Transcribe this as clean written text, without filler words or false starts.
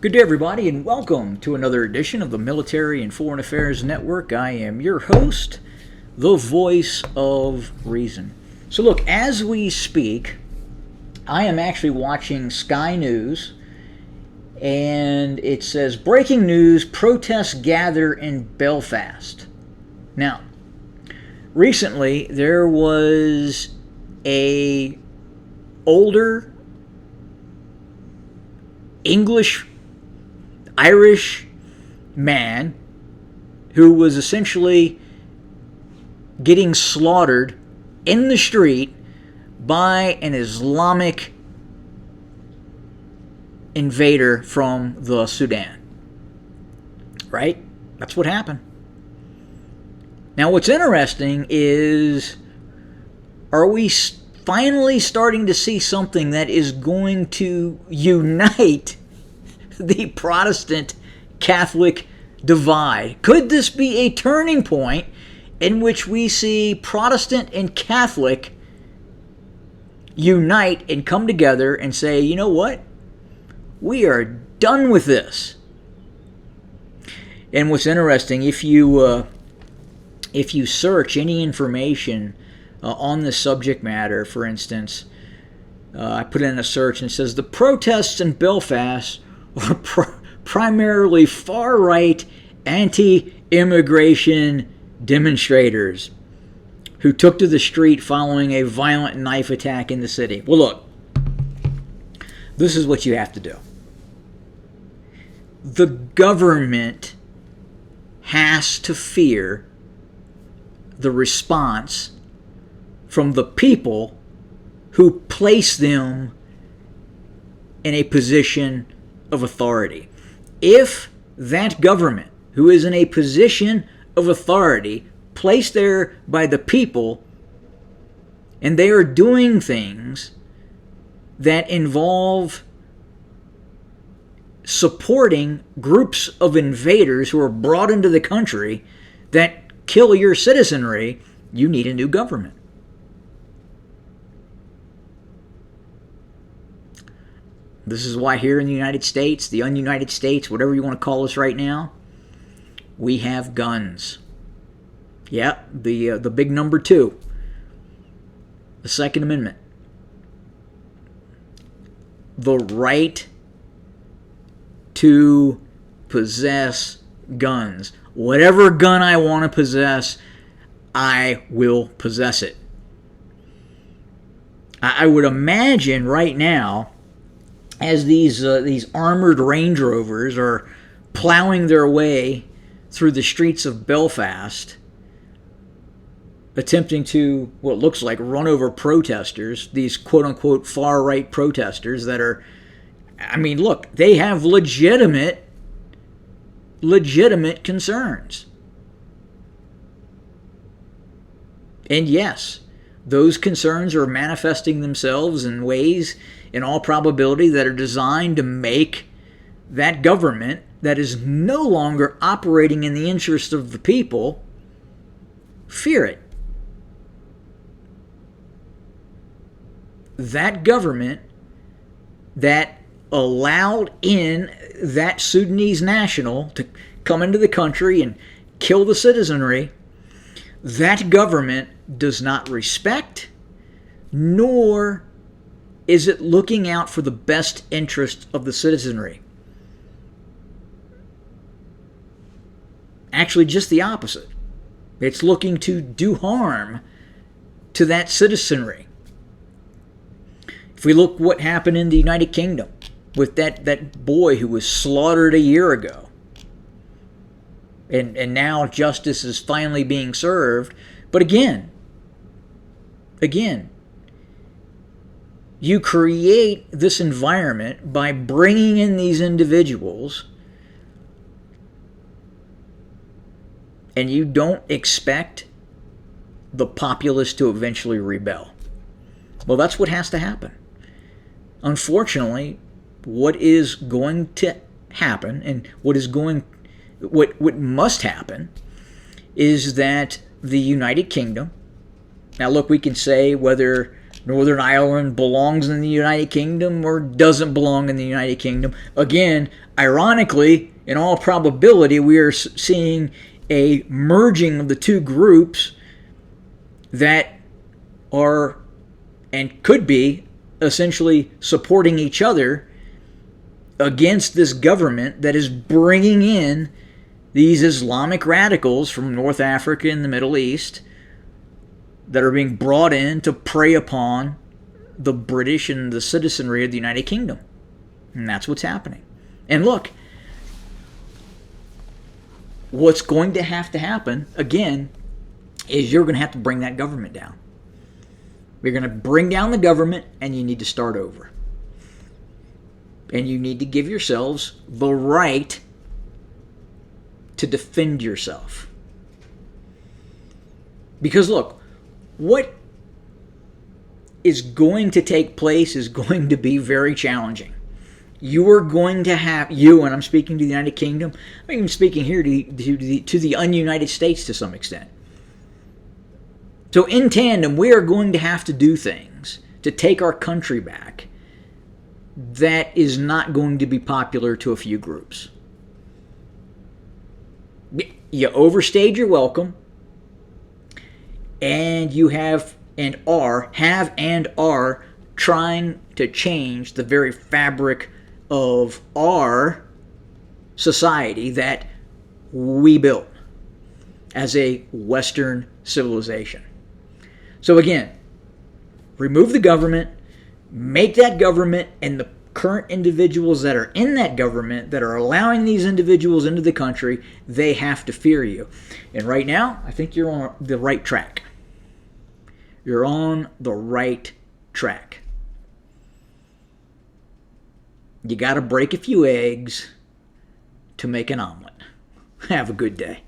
Good day, everybody, and welcome to another edition of the Military and Foreign Affairs Network. I am your host, the voice of reason. So look, as we speak, I am actually watching Sky News, and it says, breaking news, protests gather in Belfast. Now, recently, there was a older Irish man who was essentially getting slaughtered in the street by an Islamic invader from the Sudan. Right? That's what happened. Now, what's interesting is, are we finally starting to see something that is going to unite the Protestant Catholic divide? Could this be a turning point in which we see Protestant and Catholic unite and come together and say, you know what? We are done with this. And what's interesting, if you search any information on the subject matter, for instance, I put in a search and it says the protests in Belfast are primarily far-right anti-immigration demonstrators who took to the street following a violent knife attack in the city. Well, look, this is what you have to do. The government has to fear the response from the people who place them in a position of authority. If that government, who is in a position of authority, placed there by the people, and they are doing things that involve supporting groups of invaders who are brought into the country that kill your citizenry, you need a new government. This is why here in the United States, the un-United States, whatever you want to call us right now, we have guns. Yeah, the big number 2, the Second Amendment. The right to possess guns. Whatever gun I want to possess, I will possess it. I would imagine right now, as these armored Range Rovers are plowing their way through the streets of Belfast, attempting to, what looks like, run over protesters, these quote-unquote far-right protesters that are, I mean, look, they have legitimate concerns. And yes, those concerns are manifesting themselves in ways, in all probability, that are designed to make that government that is no longer operating in the interest of the people fear it. That government that allowed in that Sudanese national to come into the country and kill the citizenry, that government does not respect, nor is it looking out for the best interest of the citizenry. Actually, just the opposite. It's looking to do harm to that citizenry. If we look what happened in the United Kingdom with that boy who was slaughtered a year ago, and now justice is finally being served. But again, you create this environment by bringing in these individuals, and you don't expect the populace to eventually rebel. Well, that's what has to happen. Unfortunately, what is going to happen, and what must happen, is that the United Kingdom, now look, we can say whether Northern Ireland belongs in the United Kingdom or doesn't belong in the United Kingdom. Again, ironically, in all probability, we are seeing a merging of the two groups that are and could be essentially supporting each other against this government that is bringing in these Islamic radicals from North Africa and the Middle East that are being brought in to prey upon the British and the citizenry of the United Kingdom. And that's what's happening. And look, what's going to happen, again, is you're going to have to bring that government down. You're going to bring down the government, and you need to start over. And you need to give yourselves the right to defend yourself. Because look, what is going to take place is going to be very challenging. You are going to have, and I'm speaking to the United Kingdom, I'm even speaking here to the ununited states to some extent. So in tandem, we are going to have to do things to take our country back that is not going to be popular to a few groups. You overstayed your welcome, and you have and are trying to change the very fabric of our society that we built as a Western civilization. So again, remove the government, make that government and the current individuals that are in that government that are allowing these individuals into the country, they have to fear you. And right now, I think you're on the right track. You're on the right track. You got to break a few eggs to make an omelet. Have a good day.